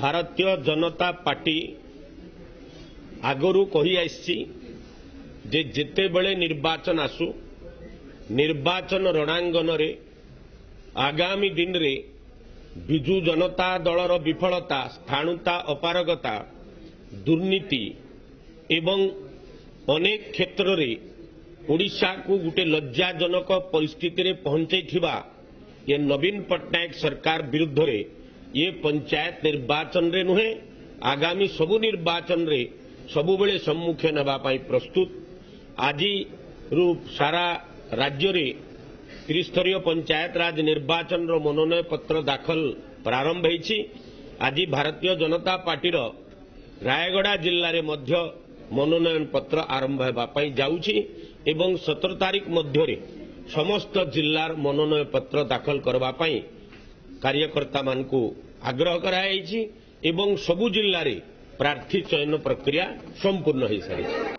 Bharatiya Janata party आगरू कही आसी जे जेतेबेले निर्वाचन आसू निर्वाचन रणांगन रे आगामी दिन रे विजु जनता दलर विफलता स्थाणुता अपारगता दुर्नीति एवं अनेक क्षेत्र रे ओडिशा को गोटे लज्जाजनक परिस्थिति रे पहुंचैथिबा ये नवीन पट्टनायक सरकार विरुद्ध रे ये पंचायत निर्वाचन रे नुहे आगामी सबु निर्वाचन रे सबुबेले सम्मुखीन नेबा पई प्रस्तुत आज सारा राज्य रे त्रिस्तरीय पंचायत राज निर्वाचन रो मनोनयन पत्र दाखल प्रारंभ होईछि। आज भारतीय जनता पार्टी रो रायगड़ा जिल्ला रे मध्य मनोनयन पत्र आरंभ हेबा पई जाउछि एवं 17 तारीख मध्य रे समस्त जिल्लार मनोनयन पत्र दाखल करबा पई कार्यकर्ता मानकु आग्रह कराइछि एवं सबु जिल्ला रे प्रार्थी चयन प्रक्रिया संपूर्ण हो सारी।